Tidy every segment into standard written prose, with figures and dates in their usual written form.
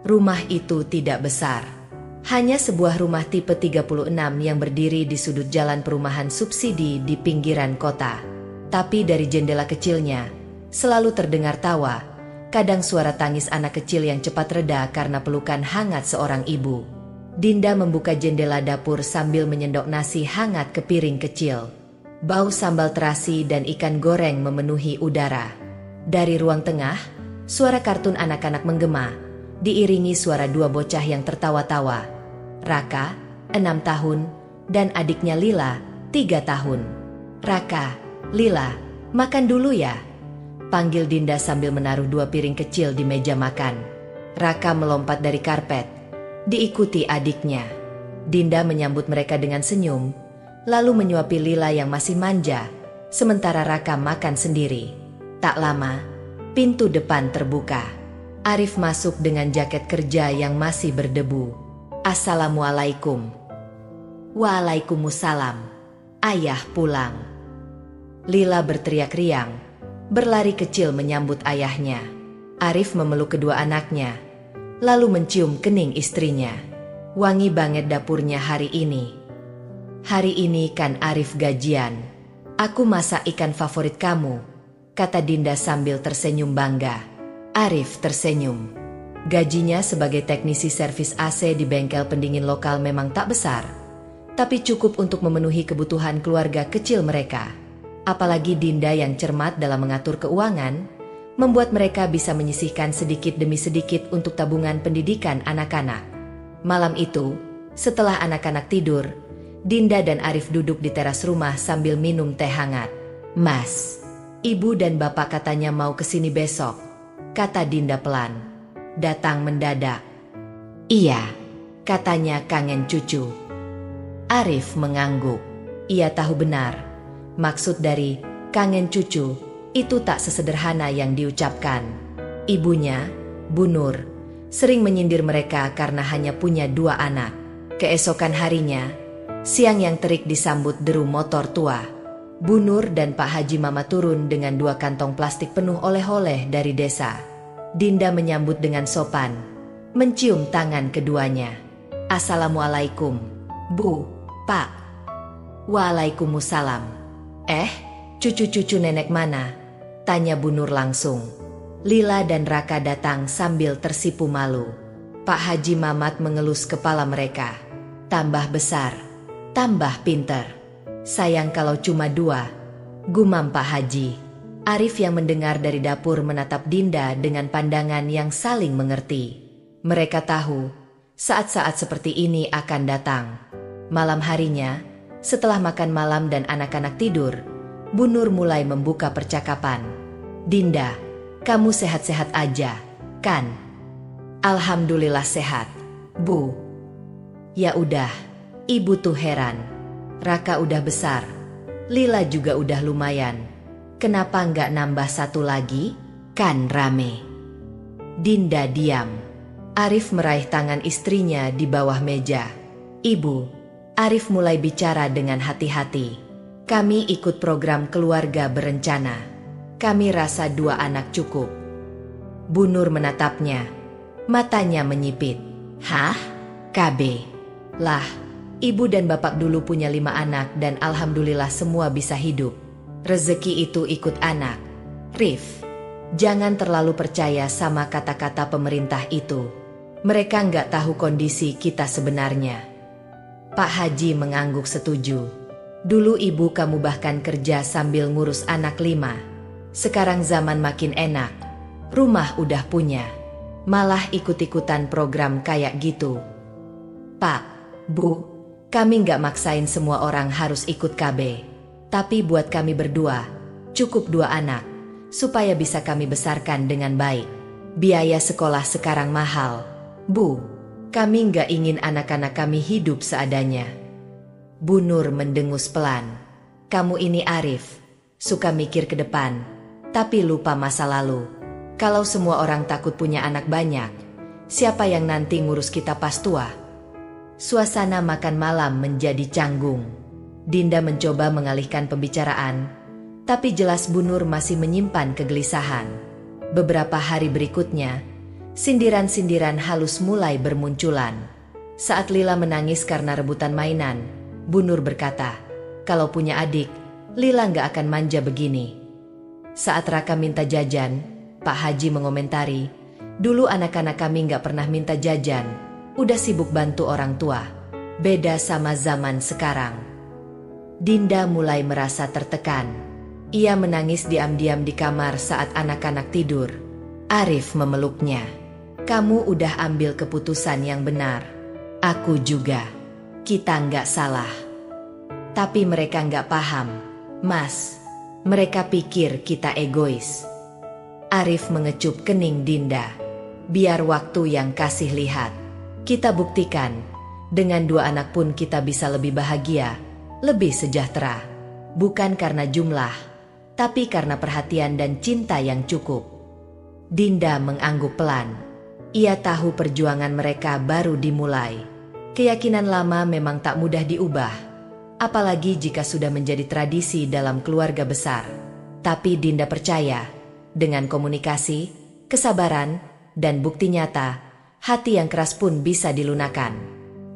Rumah itu tidak besar. Hanya sebuah rumah tipe 36 yang berdiri di sudut jalan perumahan subsidi di pinggiran kota. Tapi dari jendela kecilnya, selalu terdengar tawa, kadang suara tangis anak kecil yang cepat reda karena pelukan hangat seorang ibu. Dinda membuka jendela dapur sambil menyendok nasi hangat ke piring kecil. Bau sambal terasi dan ikan goreng memenuhi udara. Dari ruang tengah, suara kartun anak-anak menggema, diiringi suara dua bocah yang tertawa-tawa. Raka, 6 tahun, dan adiknya Lila, 3 tahun. "Raka, Lila, makan dulu ya," panggil Dinda sambil menaruh 2 piring kecil di meja makan. Raka melompat dari karpet, diikuti adiknya. Dinda menyambut mereka dengan senyum, lalu menyuapi Lila yang masih manja, sementara Raka makan sendiri. Tak lama, pintu depan terbuka. Arif masuk dengan jaket kerja yang masih berdebu. "Assalamualaikum." "Waalaikumsalam. Ayah pulang." Lila berteriak riang, berlari kecil menyambut ayahnya. Arif memeluk kedua anaknya, lalu mencium kening istrinya. "Wangi banget dapurnya hari ini." "Hari ini kan Arif gajian. Aku masak ikan favorit kamu," kata Dinda sambil tersenyum bangga. Arif tersenyum. Gajinya sebagai teknisi servis AC di bengkel pendingin lokal memang tak besar, tapi cukup untuk memenuhi kebutuhan keluarga kecil mereka. Apalagi Dinda yang cermat dalam mengatur keuangan, membuat mereka bisa menyisihkan sedikit demi sedikit untuk tabungan pendidikan anak-anak. Malam itu, setelah anak-anak tidur, Dinda dan Arif duduk di teras rumah sambil minum teh hangat. "Mas, ibu dan bapak katanya mau kesini besok," kata Dinda pelan. "Datang mendadak." "Iya, katanya kangen cucu." Arif mengangguk. Ia tahu benar, maksud dari kangen cucu itu tak sesederhana yang diucapkan. Ibunya, Bu Nur, sering menyindir mereka karena hanya punya 2 anak. Keesokan harinya, siang yang terik disambut deru motor tua. Bu Nur dan Pak Haji Mama turun dengan 2 kantong plastik penuh oleh-oleh dari desa. Dinda menyambut dengan sopan, mencium tangan keduanya. "Assalamualaikum, Bu, Pak." "Waalaikumsalam." Cucu-cucu nenek mana?" tanya Bu Nur langsung. Lila dan Raka datang sambil tersipu malu. Pak Haji Mamat mengelus kepala mereka. "Tambah besar, tambah pinter. Sayang kalau cuma 2, gumam Pak Haji." Arif yang mendengar dari dapur menatap Dinda dengan pandangan yang saling mengerti. Mereka tahu, saat-saat seperti ini akan datang. Malam harinya, setelah makan malam dan anak-anak tidur, Bu Nur mulai membuka percakapan. "Dinda, kamu sehat-sehat aja, kan?" "Alhamdulillah sehat, Bu." "Ya udah, Ibu tuh heran. Raka udah besar, Lila juga udah lumayan. Kenapa nggak nambah 1 lagi? Kan rame." Dinda diam. Arif meraih tangan istrinya di bawah meja. "Ibu," Arif mulai bicara dengan hati-hati. "Kami ikut program keluarga berencana. Kami rasa 2 anak cukup." Bu Nur menatapnya, matanya menyipit. "Hah? KB? Lah, ibu dan bapak dulu punya 5 anak dan alhamdulillah semua bisa hidup. Rezeki itu ikut anak." "Rif, jangan terlalu percaya sama kata-kata pemerintah itu. Mereka nggak tahu kondisi kita sebenarnya." Pak Haji mengangguk setuju. "Dulu ibu kamu bahkan kerja sambil ngurus anak 5. Sekarang zaman makin enak. Rumah udah punya. Malah ikut-ikutan program kayak gitu." "Pak, Bu, kami nggak maksain semua orang harus ikut KB. Tapi buat kami berdua, cukup 2 anak, supaya bisa kami besarkan dengan baik. Biaya sekolah sekarang mahal. Bu, kami nggak ingin anak-anak kami hidup seadanya." Bu Nur mendengus pelan. "Kamu ini Arif, suka mikir ke depan, tapi lupa masa lalu. Kalau semua orang takut punya anak banyak, siapa yang nanti ngurus kita pas tua?" Suasana makan malam menjadi canggung. Dinda mencoba mengalihkan pembicaraan, tapi jelas Bu Nur masih menyimpan kegelisahan. Beberapa hari berikutnya, Sindiran-sindiran halus mulai bermunculan. Saat Lila menangis karena rebutan mainan, Bu Nur berkata, "Kalau punya adik, Lila nggak akan manja begini." Saat Raka minta jajan, Pak Haji mengomentari, "Dulu anak-anak kami nggak pernah minta jajan, udah sibuk bantu orang tua. Beda sama zaman sekarang." Dinda mulai merasa tertekan. Ia menangis diam-diam di kamar saat anak-anak tidur. Arif memeluknya. "Kamu udah ambil keputusan yang benar. Aku juga. Kita nggak salah." Tapi mereka nggak paham, Mas. Mereka pikir kita egois. Arif mengecup kening Dinda. "Biar waktu yang kasih lihat. Kita buktikan, dengan 2 anak pun kita bisa lebih bahagia, lebih sejahtera. Bukan karena jumlah, tapi karena perhatian dan cinta yang cukup." Dinda mengangguk pelan. Ia tahu perjuangan mereka baru dimulai. Keyakinan lama memang tak mudah diubah, apalagi jika sudah menjadi tradisi dalam keluarga besar. Tapi Dinda percaya, dengan komunikasi, kesabaran, dan bukti nyata, hati yang keras pun bisa dilunakan.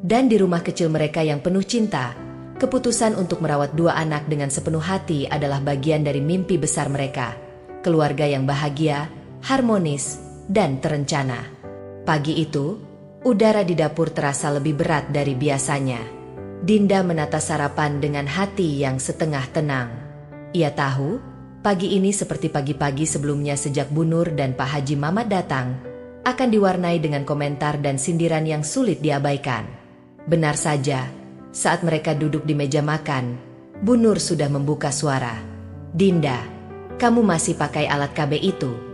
Dan di rumah kecil mereka yang penuh cinta, keputusan untuk merawat 2 anak dengan sepenuh hati adalah bagian dari mimpi besar mereka. Keluarga yang bahagia, harmonis, dan terencana. Pagi itu, udara di dapur terasa lebih berat dari biasanya. Dinda menata sarapan dengan hati yang setengah tenang. Ia tahu, pagi ini seperti pagi-pagi sebelumnya sejak Bu Nur dan Pak Haji Mamat datang, akan diwarnai dengan komentar dan sindiran yang sulit diabaikan. Benar saja, saat mereka duduk di meja makan, Bu Nur sudah membuka suara. "Dinda, kamu masih pakai alat KB itu?"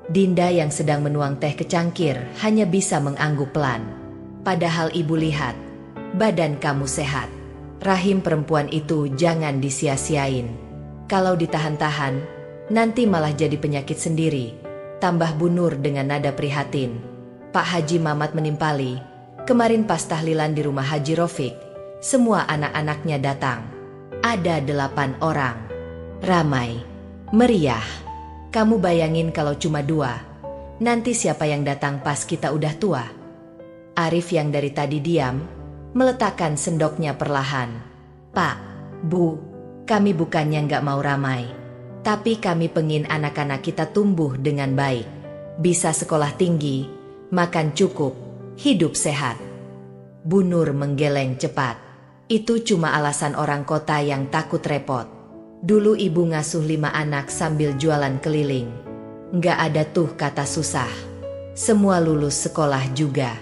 Dinda yang sedang menuang teh ke cangkir hanya bisa mengangguk pelan. "Padahal ibu lihat, badan kamu sehat. Rahim perempuan itu jangan disia-siain. Kalau ditahan-tahan, nanti malah jadi penyakit sendiri," tambah Bu Nur dengan nada prihatin. Pak Haji Mamat menimpali, "Kemarin pas tahlilan di rumah Haji Rofik, semua anak-anaknya datang. Ada 8 orang. Ramai, meriah. Kamu bayangin kalau cuma 2, nanti siapa yang datang pas kita udah tua?" Arif yang dari tadi diam, meletakkan sendoknya perlahan. "Pak, Bu, kami bukannya nggak mau ramai. Tapi kami pengin anak-anak kita tumbuh dengan baik. Bisa sekolah tinggi, makan cukup, hidup sehat." Bu Nur menggeleng cepat. "Itu cuma alasan orang kota yang takut repot. Dulu ibu ngasuh 5 anak sambil jualan keliling. Nggak ada tuh kata susah. Semua lulus sekolah juga.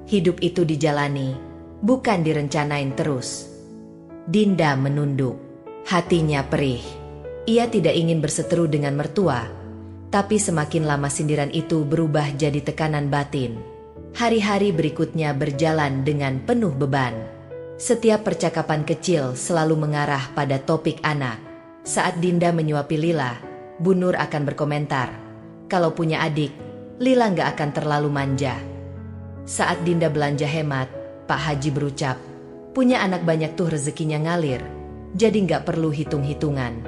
Hidup itu dijalani, bukan direncanain terus." Dinda menunduk. Hatinya perih. Ia tidak ingin berseteru dengan mertua, tapi semakin lama sindiran itu berubah jadi tekanan batin. Hari-hari berikutnya berjalan dengan penuh beban. Setiap percakapan kecil selalu mengarah pada topik anak. Saat Dinda menyuapi Lila, Bu Nur akan berkomentar, "Kalau punya adik, Lila nggak akan terlalu manja." Saat Dinda belanja hemat, Pak Haji berucap, "Punya anak banyak tuh rezekinya ngalir, jadi nggak perlu hitung-hitungan."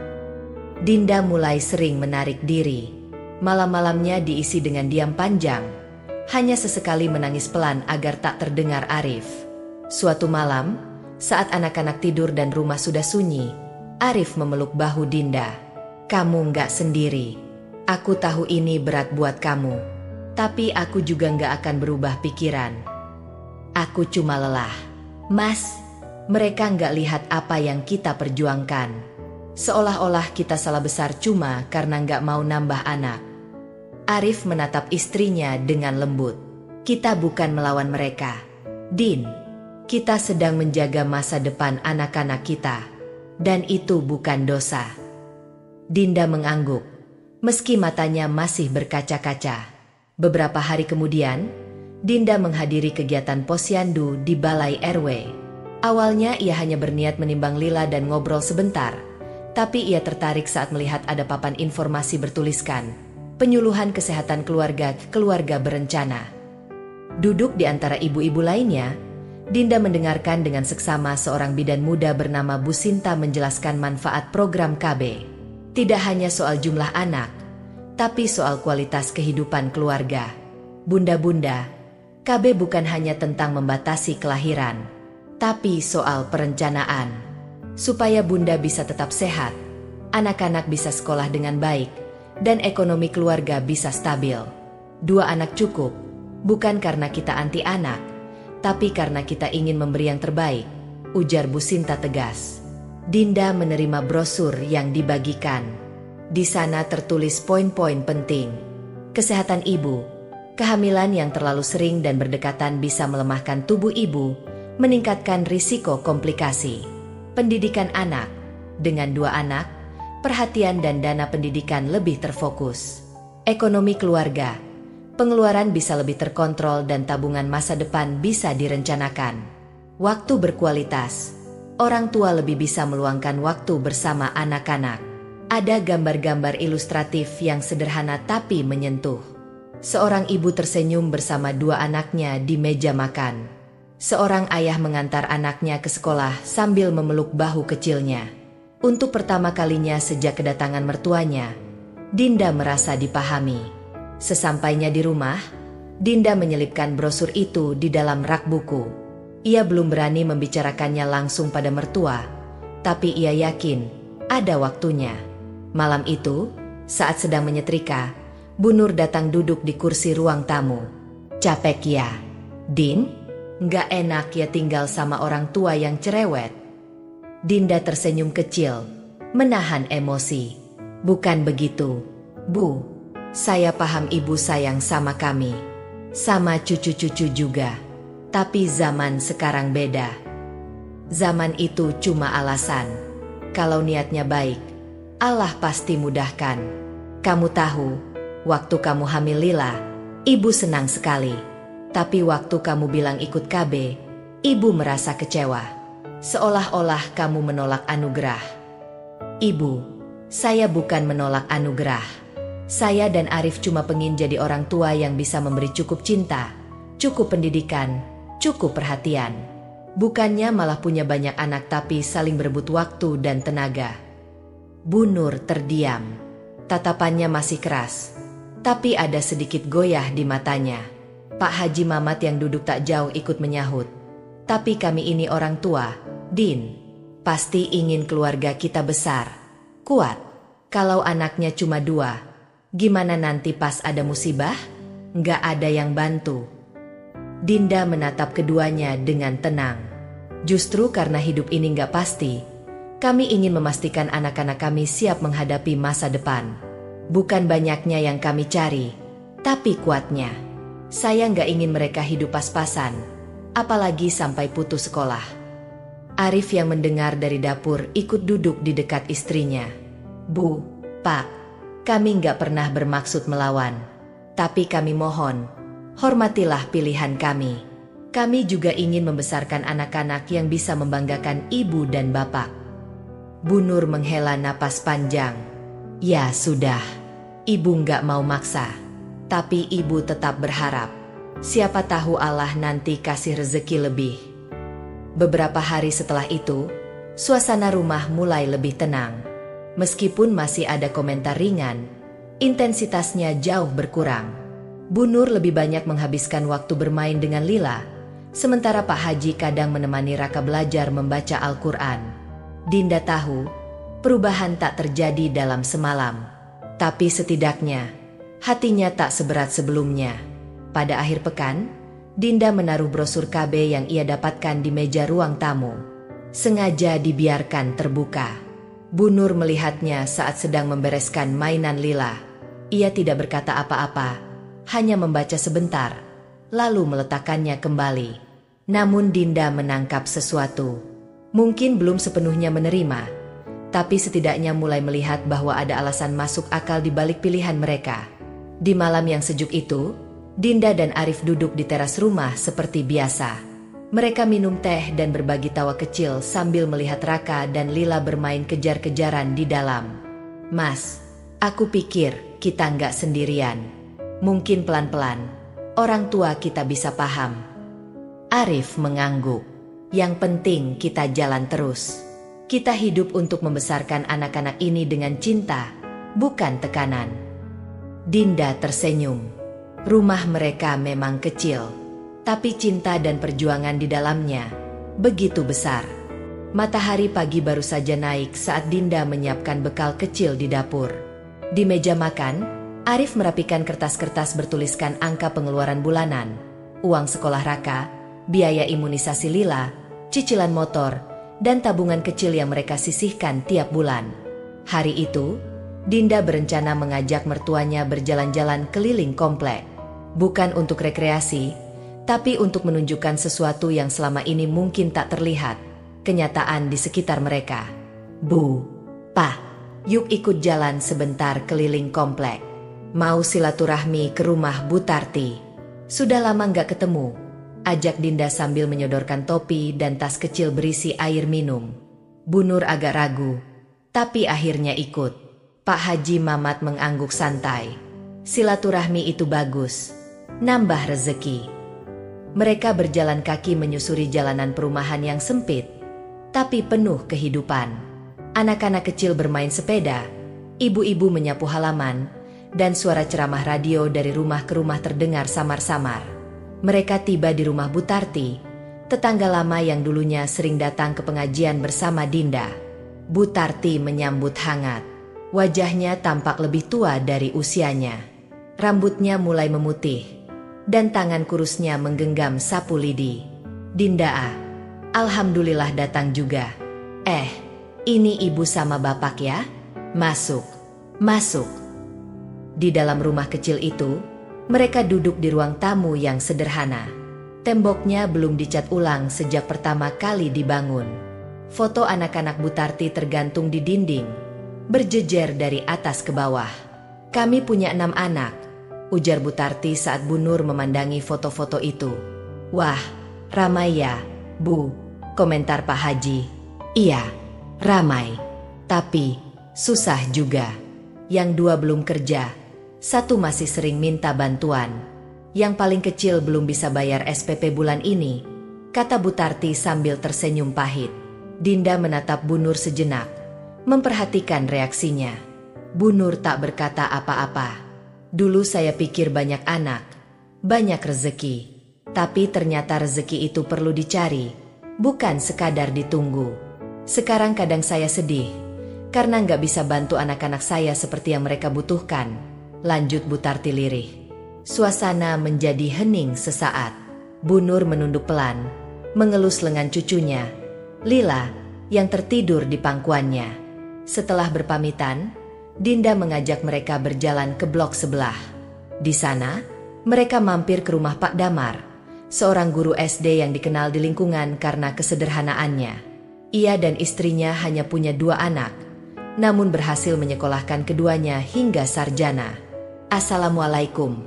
Dinda mulai sering menarik diri. Malam-malamnya diisi dengan diam panjang. Hanya sesekali menangis pelan agar tak terdengar Arif. Suatu malam, saat anak-anak tidur dan rumah sudah sunyi, Arif memeluk bahu Dinda. "Kamu nggak sendiri. Aku tahu ini berat buat kamu. Tapi aku juga nggak akan berubah pikiran. Aku cuma lelah. Mas, mereka nggak lihat apa yang kita perjuangkan. Seolah-olah kita salah besar cuma karena nggak mau nambah anak." Arif menatap istrinya dengan lembut. "Kita bukan melawan mereka, Din. Kita sedang menjaga masa depan anak-anak kita. Dan itu bukan dosa." Dinda mengangguk, meski matanya masih berkaca-kaca. Beberapa hari kemudian, Dinda menghadiri kegiatan posyandu di Balai RW. Awalnya ia hanya berniat menimbang Lila dan ngobrol sebentar, tapi ia tertarik saat melihat ada papan informasi bertuliskan, "Penyuluhan Kesehatan Keluarga Berencana." Duduk di antara ibu-ibu lainnya, Dinda mendengarkan dengan seksama seorang bidan muda bernama Bu Sinta menjelaskan manfaat program KB. Tidak hanya soal jumlah anak, tapi soal kualitas kehidupan keluarga. Bunda-bunda, KB bukan hanya tentang membatasi kelahiran, tapi soal perencanaan. Supaya bunda bisa tetap sehat, anak-anak bisa sekolah dengan baik, dan ekonomi keluarga bisa stabil. 2 anak cukup, bukan karena kita anti anak, tapi karena kita ingin memberi yang terbaik, ujar Bu Sinta tegas. Dinda menerima brosur yang dibagikan. Di sana tertulis poin-poin penting. Kesehatan ibu. Kehamilan yang terlalu sering dan berdekatan bisa melemahkan tubuh ibu, meningkatkan risiko komplikasi. Pendidikan anak. Dengan 2 anak, perhatian dan dana pendidikan lebih terfokus. Ekonomi keluarga. Pengeluaran bisa lebih terkontrol dan tabungan masa depan bisa direncanakan. Waktu berkualitas. Orang tua lebih bisa meluangkan waktu bersama anak-anak. Ada gambar-gambar ilustratif yang sederhana tapi menyentuh. Seorang ibu tersenyum bersama 2 anaknya di meja makan. Seorang ayah mengantar anaknya ke sekolah sambil memeluk bahu kecilnya. Untuk pertama kalinya sejak kedatangan mertuanya, Dinda merasa dipahami. Sesampainya di rumah, Dinda menyelipkan brosur itu di dalam rak buku. Ia belum berani membicarakannya langsung pada mertua, tapi ia yakin ada waktunya. Malam itu, saat sedang menyetrika, Bu Nur datang duduk di kursi ruang tamu. Capek ya, Din? Nggak enak ya tinggal sama orang tua yang cerewet. Dinda tersenyum kecil, menahan emosi. Bukan begitu, Bu. Saya paham ibu sayang sama kami, sama cucu-cucu juga. Tapi zaman sekarang beda. Zaman itu cuma alasan. Kalau niatnya baik, Allah pasti mudahkan. Kamu tahu, waktu kamu hamil Lila, ibu senang sekali. Tapi waktu kamu bilang ikut KB, ibu merasa kecewa. Seolah-olah kamu menolak anugerah. Ibu, saya bukan menolak anugerah. Saya dan Arif cuma pengin jadi orang tua yang bisa memberi cukup cinta, cukup pendidikan, cukup perhatian. Bukannya malah punya banyak anak tapi saling berebut waktu dan tenaga. Bu Nur terdiam. Tatapannya masih keras, tapi ada sedikit goyah di matanya. Pak Haji Mamat yang duduk tak jauh ikut menyahut. Tapi kami ini orang tua, Din. Pasti ingin keluarga kita besar, kuat. Kalau anaknya cuma 2, gimana nanti pas ada musibah? Nggak ada yang bantu. Dinda menatap keduanya dengan tenang. Justru karena hidup ini nggak pasti, kami ingin memastikan anak-anak kami siap menghadapi masa depan. Bukan banyaknya yang kami cari, tapi kuatnya. Saya nggak ingin mereka hidup pas-pasan, apalagi sampai putus sekolah. Arif yang mendengar dari dapur ikut duduk di dekat istrinya. Bu, Pak, kami nggak pernah bermaksud melawan, tapi kami mohon, hormatilah pilihan kami. Kami juga ingin membesarkan anak-anak yang bisa membanggakan ibu dan bapak. Bu Nur menghela napas panjang. Ya sudah, ibu nggak mau maksa. Tapi ibu tetap berharap. Siapa tahu Allah nanti kasih rezeki lebih. Beberapa hari setelah itu, suasana rumah mulai lebih tenang. Meskipun masih ada komentar ringan, intensitasnya jauh berkurang. Bu Nur lebih banyak menghabiskan waktu bermain dengan Lila, sementara Pak Haji kadang menemani Raka belajar membaca Al-Quran. Dinda tahu, perubahan tak terjadi dalam semalam. Tapi setidaknya, hatinya tak seberat sebelumnya. Pada akhir pekan, Dinda menaruh brosur KB yang ia dapatkan di meja ruang tamu. Sengaja dibiarkan terbuka. Bu Nur melihatnya saat sedang membereskan mainan Lila. Ia tidak berkata apa-apa, hanya membaca sebentar, lalu meletakkannya kembali. Namun Dinda menangkap sesuatu. Mungkin belum sepenuhnya menerima, tapi setidaknya mulai melihat bahwa ada alasan masuk akal di balik pilihan mereka. Di malam yang sejuk itu, Dinda dan Arif duduk di teras rumah seperti biasa. Mereka minum teh dan berbagi tawa kecil sambil melihat Raka dan Lila bermain kejar-kejaran di dalam. Mas, aku pikir kita nggak sendirian. Mungkin pelan-pelan, orang tua kita bisa paham. Arif mengangguk. Yang penting kita jalan terus. Kita hidup untuk membesarkan anak-anak ini dengan cinta, bukan tekanan. Dinda tersenyum. Rumah mereka memang kecil, tapi cinta dan perjuangan di dalamnya begitu besar. Matahari pagi baru saja naik saat Dinda menyiapkan bekal kecil di dapur. Di meja makan, Arif merapikan kertas-kertas bertuliskan angka pengeluaran bulanan, uang sekolah Raka, biaya imunisasi Lila, cicilan motor, dan tabungan kecil yang mereka sisihkan tiap bulan. Hari itu, Dinda berencana mengajak mertuanya berjalan-jalan keliling komplek. Bukan untuk rekreasi, tapi untuk menunjukkan sesuatu yang selama ini mungkin tak terlihat, kenyataan di sekitar mereka. Bu, Pa, yuk ikut jalan sebentar keliling komplek. Mau silaturahmi ke rumah Bu Tarti. Sudah lama nggak ketemu, ajak Dinda sambil menyodorkan topi dan tas kecil berisi air minum. Bu Nur agak ragu, tapi akhirnya ikut. Pak Haji Mamat mengangguk santai. Silaturahmi itu bagus, nambah rezeki. Mereka berjalan kaki menyusuri jalanan perumahan yang sempit, tapi penuh kehidupan. Anak-anak kecil bermain sepeda, ibu-ibu menyapu halaman, dan suara ceramah radio dari rumah ke rumah terdengar samar-samar. Mereka tiba di rumah Bu Tarti, tetangga lama yang dulunya sering datang ke pengajian bersama Dinda. Bu Tarti menyambut hangat. Wajahnya tampak lebih tua dari usianya. Rambutnya mulai memutih, dan tangan kurusnya menggenggam sapu lidi. Dinda, alhamdulillah datang juga. Ini ibu sama bapak ya? Masuk, masuk. Di dalam rumah kecil itu, mereka duduk di ruang tamu yang sederhana. Temboknya belum dicat ulang sejak pertama kali dibangun. Foto anak-anak Bu Tarti tergantung di dinding, berjejer dari atas ke bawah. Kami punya 6 anak, ujar Bu Tarti saat Bu Nur memandangi foto-foto itu. Wah, ramai ya, Bu, komentar Pak Haji. Iya, ramai, tapi susah juga. Yang 2 belum kerja, 1 masih sering minta bantuan. Yang paling kecil belum bisa bayar SPP bulan ini, kata Bu Tarti sambil tersenyum pahit. Dinda menatap Bu Nur sejenak, memperhatikan reaksinya. Bu Nur tak berkata apa-apa. Dulu saya pikir banyak anak, banyak rezeki. Tapi ternyata rezeki itu perlu dicari, bukan sekadar ditunggu. Sekarang kadang saya sedih, karena nggak bisa bantu anak-anak saya seperti yang mereka butuhkan, lanjut Bu Tarti lirih. Suasana menjadi hening sesaat. Bu Nur menunduk pelan, mengelus lengan cucunya, Lila, yang tertidur di pangkuannya. Setelah berpamitan, Dinda mengajak mereka berjalan ke blok sebelah. Di sana, mereka mampir ke rumah Pak Damar, seorang guru SD yang dikenal di lingkungan karena kesederhanaannya. Ia dan istrinya hanya punya 2 anak, namun berhasil menyekolahkan keduanya hingga sarjana. Assalamualaikum,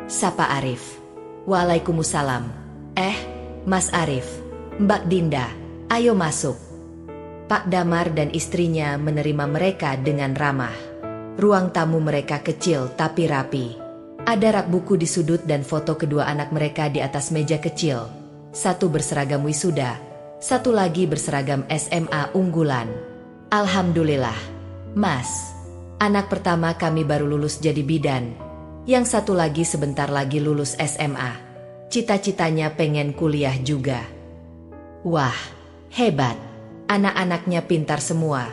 sapa Arif. Waalaikumsalam. Mas Arif, Mbak Dinda, ayo masuk. Pak Damar dan istrinya menerima mereka dengan ramah. Ruang tamu mereka kecil tapi rapi. Ada rak buku di sudut dan foto kedua anak mereka di atas meja kecil. 1 berseragam wisuda, 1 lagi berseragam SMA unggulan. Alhamdulillah, Mas. Anak pertama kami baru lulus jadi bidan. Yang 1 lagi sebentar lagi lulus SMA. Cita-citanya pengen kuliah juga. Wah, hebat. Anak-anaknya pintar semua,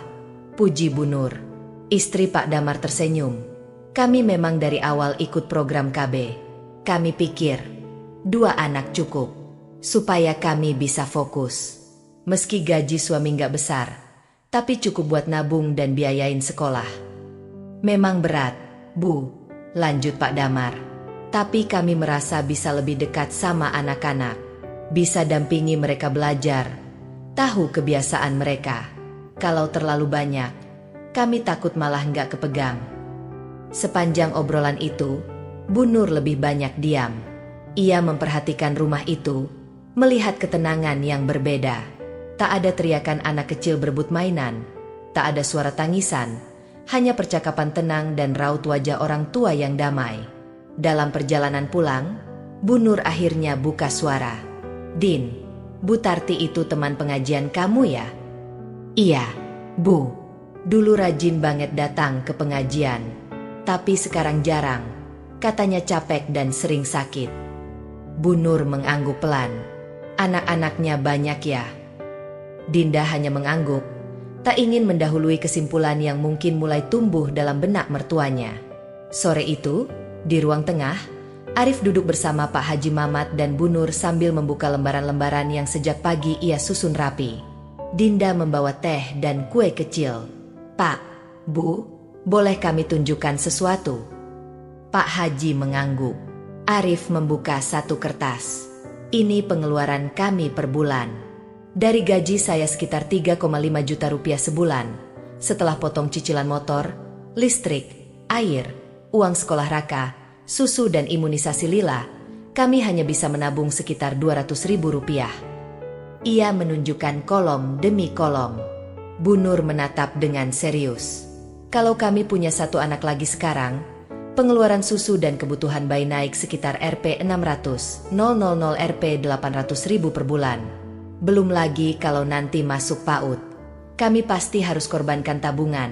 puji Bu Nur. Istri Pak Damar tersenyum. Kami memang dari awal ikut program KB. Kami pikir 2 anak cukup, supaya kami bisa fokus. Meski gaji suami nggak besar, tapi cukup buat nabung dan biayain sekolah. Memang berat, Bu, lanjut Pak Damar. Tapi kami merasa bisa lebih dekat sama anak-anak, bisa dampingi mereka belajar, tahu kebiasaan mereka. Kalau terlalu banyak, kami takut malah nggak kepegang. Sepanjang obrolan itu, Bu Nur lebih banyak diam. Ia memperhatikan rumah itu, melihat ketenangan yang berbeda. Tak ada teriakan anak kecil berebut mainan, tak ada suara tangisan, hanya percakapan tenang dan raut wajah orang tua yang damai. Dalam perjalanan pulang, Bu Nur akhirnya buka suara. Din, Bu Tarti itu teman pengajian kamu ya? Iya, Bu. Dulu rajin banget datang ke pengajian, tapi sekarang jarang. Katanya capek dan sering sakit. Bu Nur mengangguk pelan. Anak-anaknya banyak ya? Dinda hanya mengangguk, tak ingin mendahului kesimpulan yang mungkin mulai tumbuh dalam benak mertuanya. Sore itu, di ruang tengah, Arif duduk bersama Pak Haji Mamat dan Bu Nur sambil membuka lembaran-lembaran yang sejak pagi ia susun rapi. Dinda membawa teh dan kue kecil. "Pak, Bu, boleh kami tunjukkan sesuatu?" Pak Haji mengangguk. Arif membuka satu kertas. "Ini pengeluaran kami per bulan. Dari gaji saya sekitar 3,5 juta rupiah sebulan. Setelah potong cicilan motor, listrik, air, uang sekolah Raka, susu dan imunisasi Lila, kami hanya bisa menabung sekitar 200 ribu rupiah." Ia menunjukkan kolom demi kolom. Bu Nur menatap dengan serius. "Kalau kami punya satu anak lagi sekarang, pengeluaran susu dan kebutuhan bayi naik sekitar Rp 600.000 Rp 800 ribu per bulan. Belum lagi kalau nanti masuk PAUD. Kami pasti harus korbankan tabungan.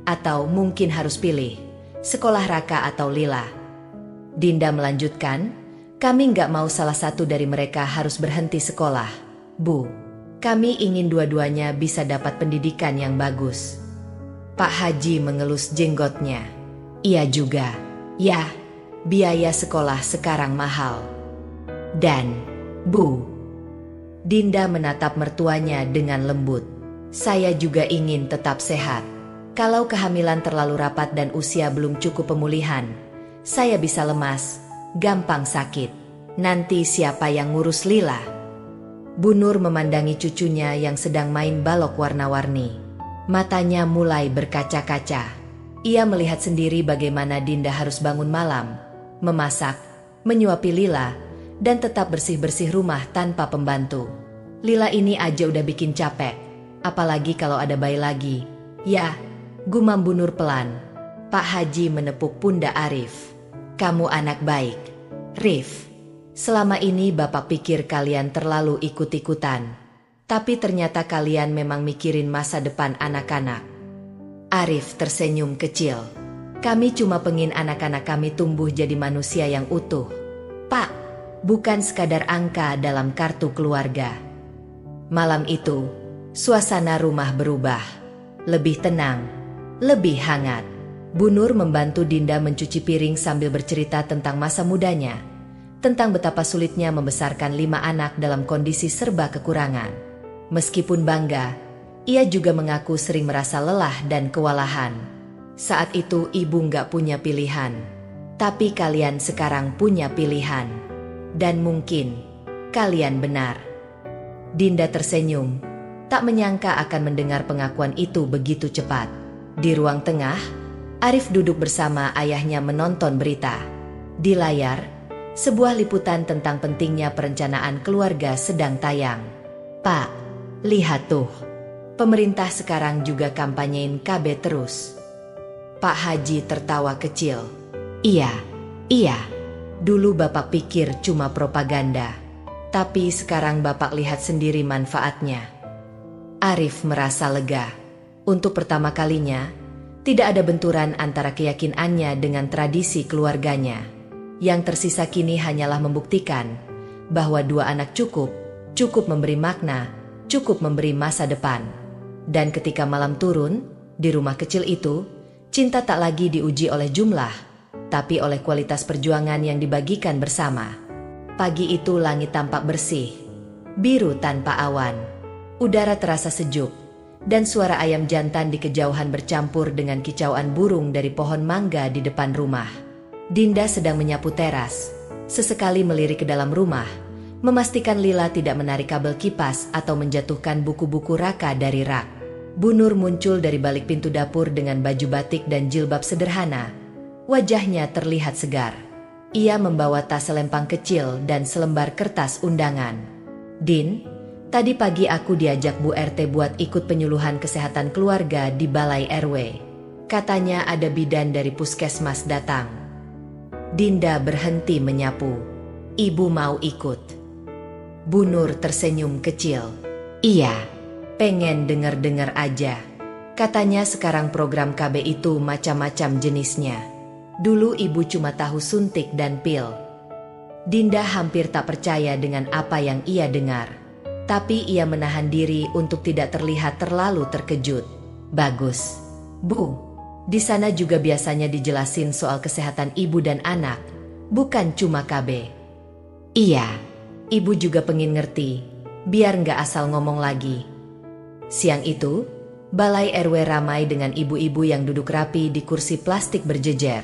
Atau mungkin harus pilih, sekolah Raka atau Lila." Dinda melanjutkan, "Kami nggak mau salah satu dari mereka harus berhenti sekolah, Bu. Kami ingin dua-duanya bisa dapat pendidikan yang bagus." Pak Haji mengelus jenggotnya. "Iya juga. Ya, biaya sekolah sekarang mahal. Dan, Bu." Dinda menatap mertuanya dengan lembut. "Saya juga ingin tetap sehat. Kalau kehamilan terlalu rapat dan usia belum cukup pemulihan, saya bisa lemas, gampang sakit. Nanti siapa yang ngurus Lila?" Bu Nur memandangi cucunya yang sedang main balok warna-warni. Matanya mulai berkaca-kaca. Ia melihat sendiri bagaimana Dinda harus bangun malam, memasak, menyuapi Lila, dan tetap bersih-bersih rumah tanpa pembantu. Lila ini aja udah bikin capek, apalagi kalau ada bayi lagi. "Ya," gumam Bu Nur pelan. Pak Haji menepuk pundak Arif. "Kamu anak baik, Rif. Selama ini Bapak pikir kalian terlalu ikut-ikutan. Tapi ternyata kalian memang mikirin masa depan anak-anak." Arif tersenyum kecil. "Kami cuma pengen anak-anak kami tumbuh jadi manusia yang utuh, Pak. Bukan sekadar angka dalam kartu keluarga." Malam itu, suasana rumah berubah. Lebih tenang, lebih hangat. Bu Nur membantu Dinda mencuci piring sambil bercerita tentang masa mudanya. Tentang betapa sulitnya membesarkan 5 anak dalam kondisi serba kekurangan. Meskipun bangga, ia juga mengaku sering merasa lelah dan kewalahan. Saat itu ibu nggak punya pilihan. Tapi kalian sekarang punya pilihan. Dan mungkin kalian benar. Dinda tersenyum, tak menyangka akan mendengar pengakuan itu begitu cepat. Di ruang tengah, Arif duduk bersama ayahnya menonton berita. Di layar, sebuah liputan tentang pentingnya perencanaan keluarga sedang tayang. "Pak, lihat tuh. Pemerintah sekarang juga kampanyein KB terus." Pak Haji tertawa kecil. Iya. Dulu Bapak pikir cuma propaganda. Tapi sekarang Bapak lihat sendiri manfaatnya." Arif merasa lega. Untuk pertama kalinya, tidak ada benturan antara keyakinannya dengan tradisi keluarganya. Yang tersisa kini hanyalah membuktikan bahwa 2 anak cukup memberi makna, cukup memberi masa depan. Dan ketika malam turun, di rumah kecil itu, cinta tak lagi diuji oleh jumlah, tapi oleh kualitas perjuangan yang dibagikan bersama. Pagi itu langit tampak bersih, biru tanpa awan. Udara terasa sejuk, dan suara ayam jantan di kejauhan bercampur dengan kicauan burung dari pohon mangga di depan rumah. Dinda sedang menyapu teras, sesekali melirik ke dalam rumah, memastikan Lila tidak menarik kabel kipas atau menjatuhkan buku-buku Raka dari rak. Bu Nur muncul dari balik pintu dapur dengan baju batik dan jilbab sederhana. Wajahnya terlihat segar. Ia membawa tas selempang kecil dan selembar kertas undangan. "Din, tadi pagi aku diajak Bu RT buat ikut penyuluhan kesehatan keluarga di Balai RW. Katanya ada bidan dari puskesmas datang." Dinda berhenti menyapu. "Ibu mau ikut?" Bu Nur tersenyum kecil. "Iya. Pengen denger-denger aja. Katanya sekarang program KB itu macam-macam jenisnya. Dulu ibu cuma tahu suntik dan pil. Dinda hampir tak percaya dengan apa yang ia dengar. Tapi ia menahan diri untuk tidak terlihat terlalu terkejut. Bagus, Bu. Di sana juga biasanya dijelasin soal kesehatan ibu dan anak, bukan cuma KB. Iya, ibu juga pengen ngerti, biar nggak asal ngomong lagi. Siang itu, balai RW ramai dengan ibu-ibu yang duduk rapi di kursi plastik berjejer.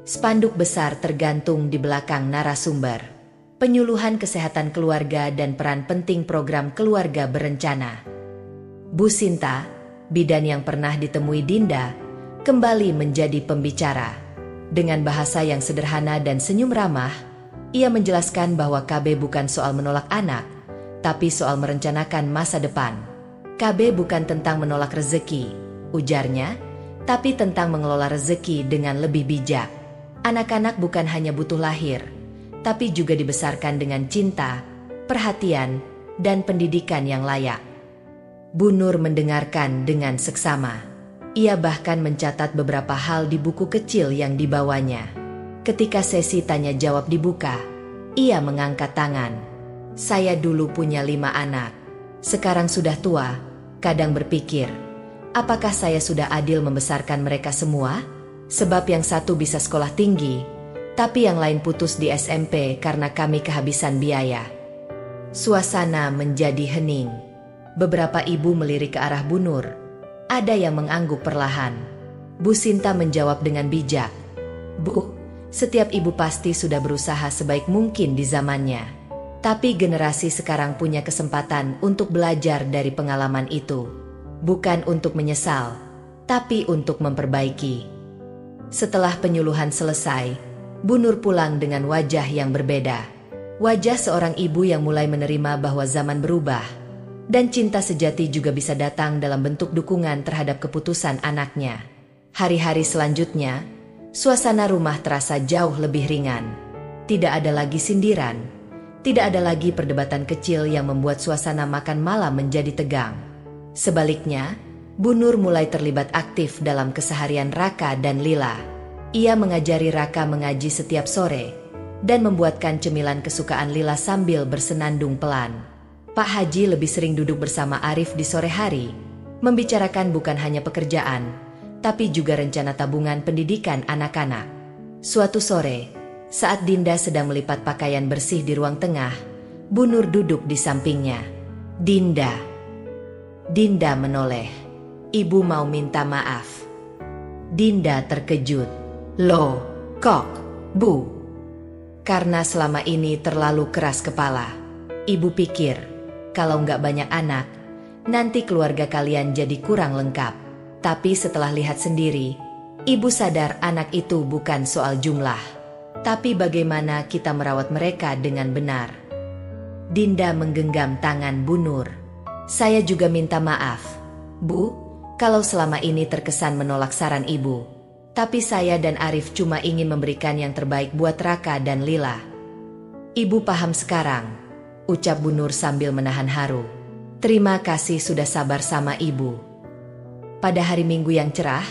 Spanduk besar tergantung di belakang narasumber. Penyuluhan kesehatan keluarga dan peran penting program keluarga berencana. Bu Sinta, bidan yang pernah ditemui Dinda, kembali menjadi pembicara. Dengan bahasa yang sederhana dan senyum ramah, ia menjelaskan bahwa KB bukan soal menolak anak, tapi soal merencanakan masa depan. KB bukan tentang menolak rezeki, ujarnya, tapi tentang mengelola rezeki dengan lebih bijak. Anak-anak bukan hanya butuh lahir, tapi juga dibesarkan dengan cinta, perhatian, dan pendidikan yang layak. Bu Nur mendengarkan dengan seksama. Ia bahkan mencatat beberapa hal di buku kecil yang dibawanya. Ketika sesi tanya jawab dibuka, ia mengangkat tangan. Saya dulu punya 5 anak. Sekarang sudah tua, kadang berpikir, apakah saya sudah adil membesarkan mereka semua? Sebab yang satu bisa sekolah tinggi, tapi yang lain putus di SMP karena kami kehabisan biaya. Suasana menjadi hening. Beberapa ibu melirik ke arah Bu Nur. Ada yang mengangguk perlahan. Bu Sinta menjawab dengan bijak. Bu, setiap ibu pasti sudah berusaha sebaik mungkin di zamannya. Tapi generasi sekarang punya kesempatan untuk belajar dari pengalaman itu. Bukan untuk menyesal, tapi untuk memperbaiki. Setelah penyuluhan selesai, Bu Nur pulang dengan wajah yang berbeda. Wajah seorang ibu yang mulai menerima bahwa zaman berubah. Dan cinta sejati juga bisa datang dalam bentuk dukungan terhadap keputusan anaknya. Hari-hari selanjutnya, suasana rumah terasa jauh lebih ringan. Tidak ada lagi sindiran. Tidak ada lagi perdebatan kecil yang membuat suasana makan malam menjadi tegang. Sebaliknya, Bu Nur mulai terlibat aktif dalam keseharian Raka dan Lila. Ia mengajari Raka mengaji setiap sore dan membuatkan cemilan kesukaan Lila sambil bersenandung pelan. Pak Haji lebih sering duduk bersama Arif di sore hari, membicarakan bukan hanya pekerjaan, tapi juga rencana tabungan pendidikan anak-anak. Suatu sore, saat Dinda sedang melipat pakaian bersih di ruang tengah, Bu Nur duduk di sampingnya. Dinda menoleh. Ibu mau minta maaf. Dinda terkejut. Loh, kok, Bu? Karena selama ini terlalu keras kepala. Ibu pikir, kalau nggak banyak anak, nanti keluarga kalian jadi kurang lengkap. Tapi setelah lihat sendiri, ibu sadar anak itu bukan soal jumlah, tapi bagaimana kita merawat mereka dengan benar. Dinda menggenggam tangan Bu Nur. Saya juga minta maaf, Bu, kalau selama ini terkesan menolak saran ibu. Tapi saya dan Arif cuma ingin memberikan yang terbaik buat Raka dan Lila. Ibu paham sekarang, ucap Bu Nur sambil menahan haru. Terima kasih sudah sabar sama ibu. Pada hari Minggu yang cerah,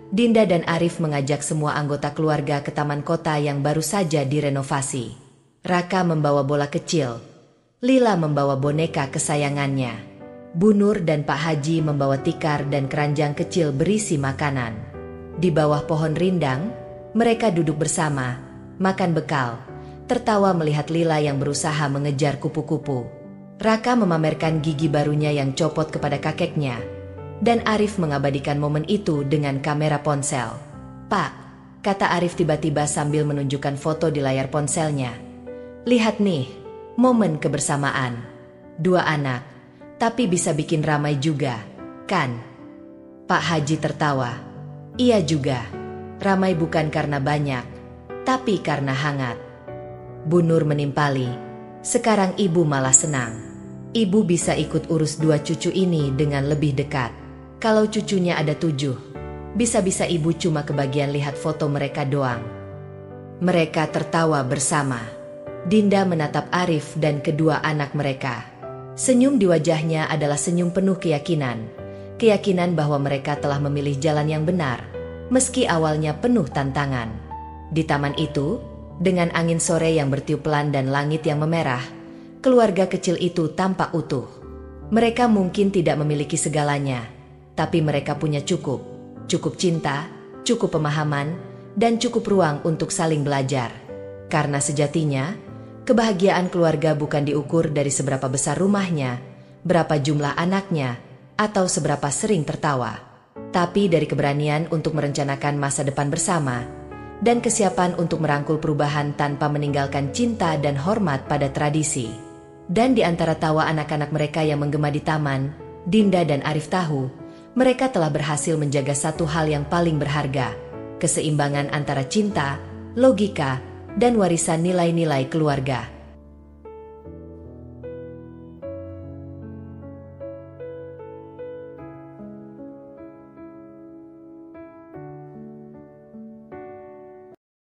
Dinda dan Arif mengajak semua anggota keluarga ke taman kota yang baru saja direnovasi. Raka membawa bola kecil, Lila membawa boneka kesayangannya. Bu Nur dan Pak Haji membawa tikar dan keranjang kecil berisi makanan. Di bawah pohon rindang, mereka duduk bersama, makan bekal, tertawa melihat Lila yang berusaha mengejar kupu-kupu. Raka memamerkan gigi barunya yang copot kepada kakeknya, dan Arif mengabadikan momen itu dengan kamera ponsel. Pak, kata Arif tiba-tiba sambil menunjukkan foto di layar ponselnya. Lihat nih, momen kebersamaan. 2 anak. Tapi bisa bikin ramai juga, kan? Pak Haji tertawa. Iya juga, ramai bukan karena banyak, tapi karena hangat. Bu Nur menimpali. Sekarang ibu malah senang. Ibu bisa ikut urus 2 cucu ini dengan lebih dekat. Kalau cucunya ada 7, bisa-bisa ibu cuma kebagian lihat foto mereka doang. Mereka tertawa bersama. Dinda menatap Arif dan kedua anak mereka. Senyum di wajahnya adalah senyum penuh keyakinan. Keyakinan bahwa mereka telah memilih jalan yang benar, meski awalnya penuh tantangan. Di taman itu, dengan angin sore yang bertiup pelan dan langit yang memerah, keluarga kecil itu tampak utuh. Mereka mungkin tidak memiliki segalanya, tapi mereka punya cukup cinta, cukup pemahaman, dan cukup ruang untuk saling belajar. Karena sejatinya, kebahagiaan keluarga bukan diukur dari seberapa besar rumahnya, berapa jumlah anaknya, atau seberapa sering tertawa, tapi dari keberanian untuk merencanakan masa depan bersama, dan kesiapan untuk merangkul perubahan tanpa meninggalkan cinta dan hormat pada tradisi. Dan di antara tawa anak-anak mereka yang menggema di taman, Dinda dan Arif tahu, mereka telah berhasil menjaga satu hal yang paling berharga, keseimbangan antara cinta, logika, dan warisan nilai-nilai keluarga.